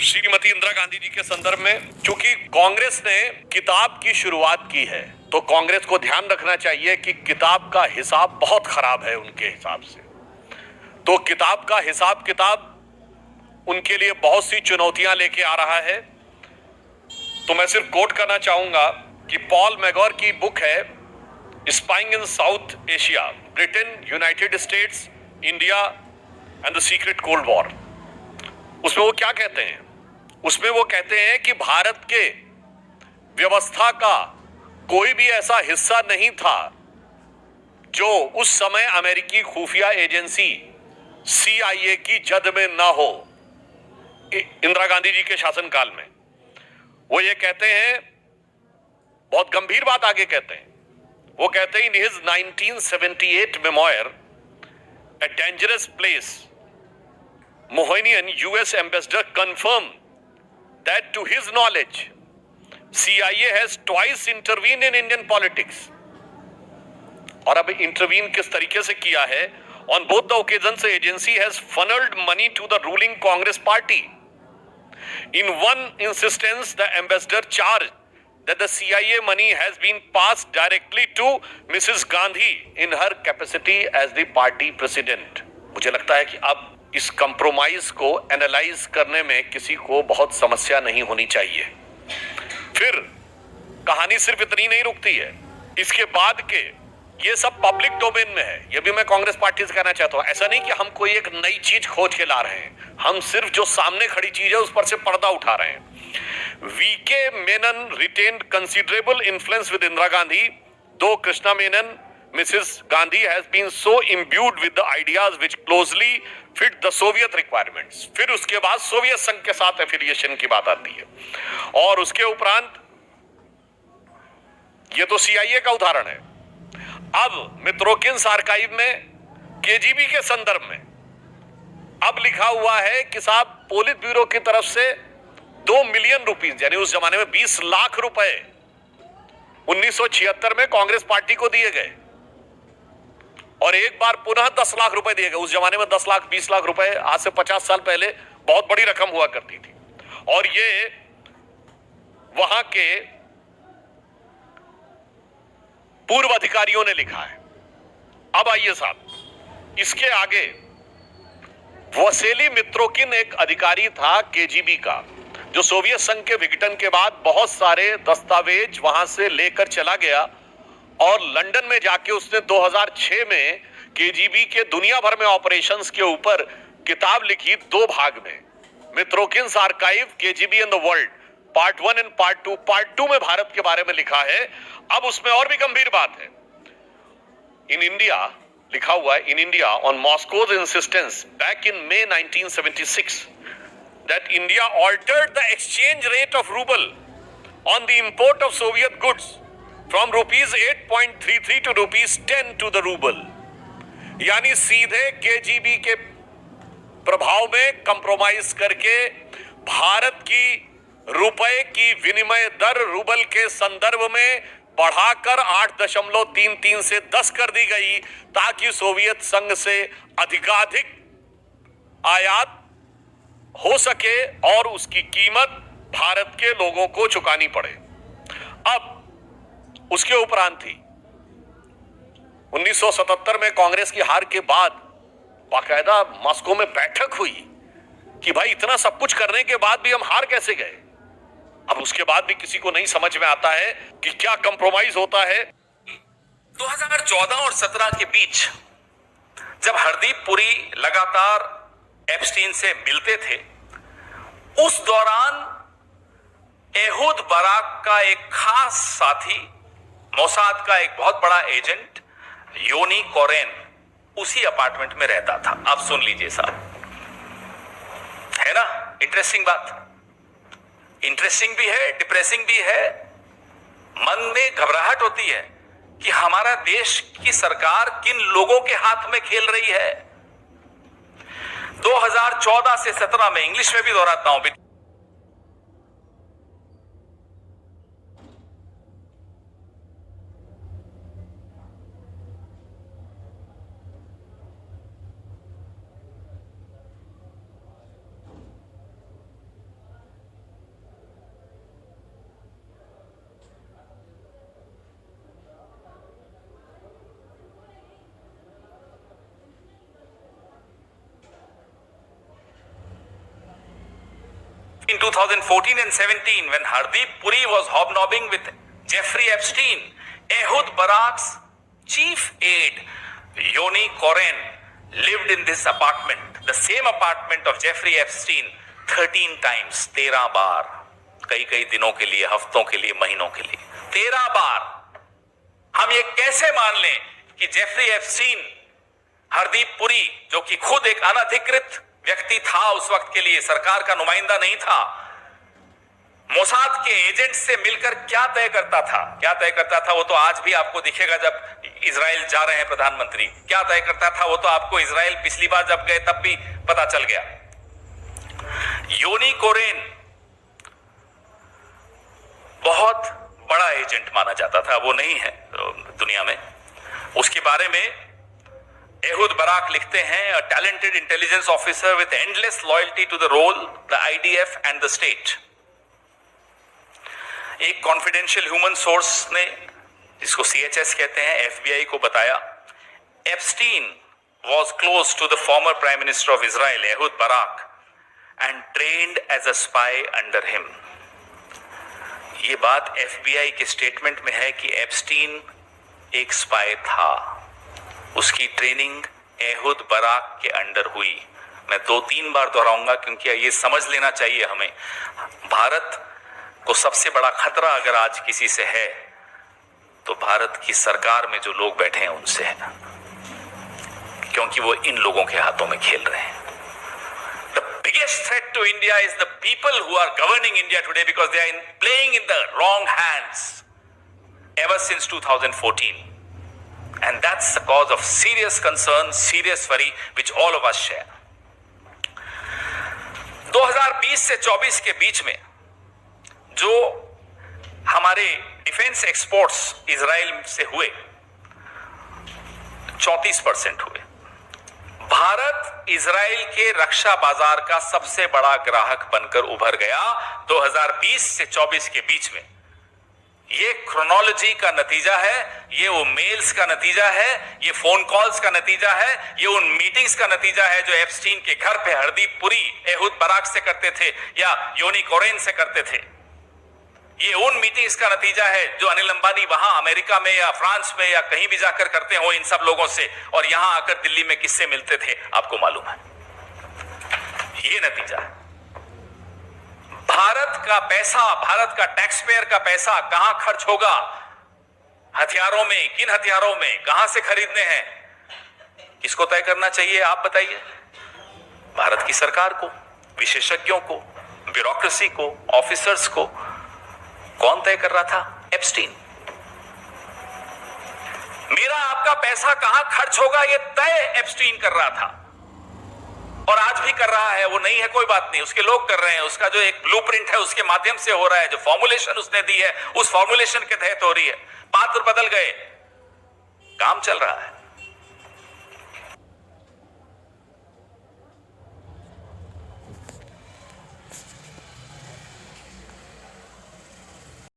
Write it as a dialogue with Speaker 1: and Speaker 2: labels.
Speaker 1: श्रीमती इंदिरा गांधी जी के संदर्भ में, क्योंकि कांग्रेस ने किताब की शुरुआत की है तो कांग्रेस को ध्यान रखना चाहिए कि किताब का हिसाब बहुत खराब है उनके हिसाब से। तो किताब का हिसाब किताब उनके लिए बहुत सी चुनौतियां लेके आ रहा है। तो मैं सिर्फ कोट करना चाहूंगा कि पॉल मैगोर की बुक है spying in south Asia, Britain, United states, India and the secret cold war. उसमें वो क्या कहते हैं? उसमें वो कहते हैं कि भारत के व्यवस्था का कोई भी ऐसा हिस्सा नहीं था जो उस समय अमेरिकी खुफिया एजेंसी CIA की जद में ना हो इंदिरा गांधी जी के शासनकाल में। वो ये कहते हैं, बहुत गंभीर बात आगे कहते हैं। वो कहते हैं in his 1978 memoir a dangerous place, Mohanian US ambassador confirmed that to his knowledge CIA has twice intervened in Indian politics. और अब इंटरवीन किस तरीके से किया है? On both the occasions the agency has funneled money to the ruling Congress party. In one instance the ambassador charged that the CIA money has been passed directly to Mrs. Gandhi in her capacity as the party president. मुझे लगता है कि अब इस compromise को analyse करने में किसी को बहुत समस्या नहीं होनी चाहिए। फिर कहानी सिर्फ इतनी नहीं रुकती है, इसके बाद के ये सब पब्लिक डोमेन में है। ये भी मैं कांग्रेस पार्टी से कहना चाहता हूं, ऐसा नहीं कि हम कोई एक नई चीज खोज के ला रहे हैं, हम सिर्फ जो सामने खड़ी चीज है उस पर से पर्दा उठा रहे हैं। VK Menon retained considerable influence with Indira Gandhi, दो Krishna Menon Mrs. Gandhi has been so imbued with the ideas which closely fit the Soviet requirements. फिर उसके बाद सोवियत संघ के साथ एफिलिएशन की बात आती है। और उसके उपरांत ये तो CIA का उदाहरण है। अब मित्रोकिन्स आर्काइव में KGB के संदर्भ में अब लिखा हुआ है कि साहब पोलित ब्यूरो की तरफ से 2 मिलियन रुपीस, यानी उस जमाने में 20 लाख रुपए 1976 में कांग्रेस पार्टी को दिए गए और एक बार पुनः 10 लाख रुपए दिए गए। उस जमाने में 10 लाख 20 लाख रुपए आज से 50 साल पहले बहुत बड़ी रकम हुआ करती थी। और ये वहां के पूर्व अधिकारियों ने लिखा है। अब आइए साहब, इसके आगे वसेली मित्रोकिन एक अधिकारी था KGB का, जो सोवियत संघ के विघटन के बाद बहुत सारे दस्तावेज वहां से लेकर चला गया और लंदन में जाके उसने 2006 में KGB के दुनिया भर में ऑपरेशंस के ऊपर किताब लिखी 2 भाग में, Mitrokhin's archive KGB in the world, part 1 and part 2। Part 2 में भारत के बारे में लिखा है। अब उसमें और भी गंभीर बात है। इन इंडिया लिखा हुआ है, in India on Moscow's insistence back in May 1976 that India altered the exchange rate of ruble on the import of Soviet goods from rupees 8.33 to rupees 10 to the ruble। यानी सीधे KGB के प्रभाव में compromise करके भारत की रुपए की विनिमय दर रूबल के संदर्भ में बढ़ाकर 8.33 से 10 कर दी गई, ताकि सोवियत संघ से अधिकाधिक आयात हो सके और उसकी कीमत भारत के लोगों को चुकानी पड़े। अब उसके उपरांत थी 1977 में कांग्रेस की हार के बाद बाकायदा मॉस्को में बैठक हुई कि भाई इतना सब कुछ करने के बाद भी हम हार कैसे गए। अब उसके बाद भी किसी को नहीं समझ में आता है कि क्या कंप्रोमाइज होता है।
Speaker 2: 2014 और 17 के बीच जब हरदीप पुरी लगातार एप्स्टीन से मिलते थे, उस दौरान एहूद बाराक का एक खास साथी, मोसाद का एक बहुत बड़ा एजेंट योनी कोरेन उसी अपार्टमेंट में रहता था। आप सुन लीजिए साहब, है ना इंटरेस्टिंग बात? इंटरेस्टिंग भी है, डिप्रेसिंग भी है। मन में घबराहट होती है कि हमारा देश की सरकार किन लोगों के हाथ में खेल रही है। 2014 से 17 में, इंग्लिश में भी दोहराता हूं, 2014 and 17, when Hardeep Puri was hobnobbing with Jeffrey Epstein, Ehud Barak's chief aide, Yoni Koren, lived in this apartment, the same apartment of Jeffrey Epstein, 13 times, 13 बार, कई दिनों के लिए, हफ्तों के लिए, महीनों के लिए, 13 बार। हम ये कैसे मान लें कि जेफरी एप्स्टीन, हरदीप पुरी, जो कि खुद एक अनधिकृत व्यक्ति था उस वक्त के लिए, सरकार का नुमाइंदा नहीं था, मोसाद के एजेंट से मिलकर क्या तय करता था वो तो आज भी आपको दिखेगा। जब इजराइल जा रहे हैं प्रधानमंत्री, क्या तय करता था वो तो आपको इजराइल पिछली बार जब गए तब भी पता चल गया। योनी कोरेन बहुत बड़ा एजेंट माना जाता था, वो नहीं है दुनिया में। उसके बारे में एहुद बराक लिखते हैं, a talented intelligence officer with endless loyalty to the role, the IDF and the state. एक कॉन्फिडेंशियल ह्यूमन सोर्स ने, जिसको सीएचएस कहते हैं, एफबीआई को बताया, Epstein was close to the former Prime Minister of Israel, Ehud Barak, and trained as a spy under him. ये बात FBI के स्टेटमेंट में है कि एप्स्टीन एक स्पाई था, उसकी ट्रेनिंग एहुद बराक के अंडर हुई। मैं 2-3 बार दोहराऊंगा क्योंकि ये समझ लेना चाहिए हमें, भारत को सबसे बड़ा खतरा अगर आज किसी से है तो भारत की सरकार में जो लोग बैठे हैं उनसे है, क्योंकि वो इन लोगों के हाथों में खेल रहे हैं। The biggest threat to India is the people who are governing India today, because they are playing in the wrong hands ever since 2014, and that's the cause of serious concern, serious worry, which all of us share. 2020 से 24 के बीच में जो हमारे defence exports Israel से हुए 34% हुए। Bharat Israel के रक्षा बाजार का सबसे बड़ा ग्राहक बनकर उभर गया 2020 से 24 के बीच में। ये क्रोनोलॉजी का नतीजा है, ये वो मेल्स का नतीजा है, ये फोन कॉल्स का नतीजा है, ये उन मीटिंग्स का नतीजा है जो एप्स्टीन के घर पे हरदीप पुरी एहुद बराक से करते थे या योनी कोरेन से करते थे। ये उन मीटिंग्स का नतीजा है जो अनिल अंबानी वहां अमेरिका में या फ्रांस में या कहीं भी जाकर करते हो इन सब लोगों से, और यहां आकर दिल्ली में किससे मिलते थे आपको मालूम है। ये नतीजा है। भारत का पैसा, भारत का टैक्स पेयर का पैसा कहां खर्च होगा? हथियारों में, किन हथियारों में, कहां से खरीदने हैं, किसको तय करना चाहिए आप बताइए? भारत की सरकार को, विशेषज्ञों को, ब्यूरोक्रेसी को, ऑफिसर्स को। कौन तय कर रहा था? एप्स्टीन। मेरा आपका पैसा कहां खर्च होगा ये तय एप्स्टीन कर रहा था, और आज भी कर रहा है। वो नहीं है कोई बात नहीं, उसके लोग कर रहे हैं, उसका जो एक ब्लूप्रिंट है उसके माध्यम से हो रहा है, जो फॉर्मुलेशन उसने दी है उस फॉर्मुलेशन के तहत हो रही है। पात्र बदल गए, काम चल रहा है।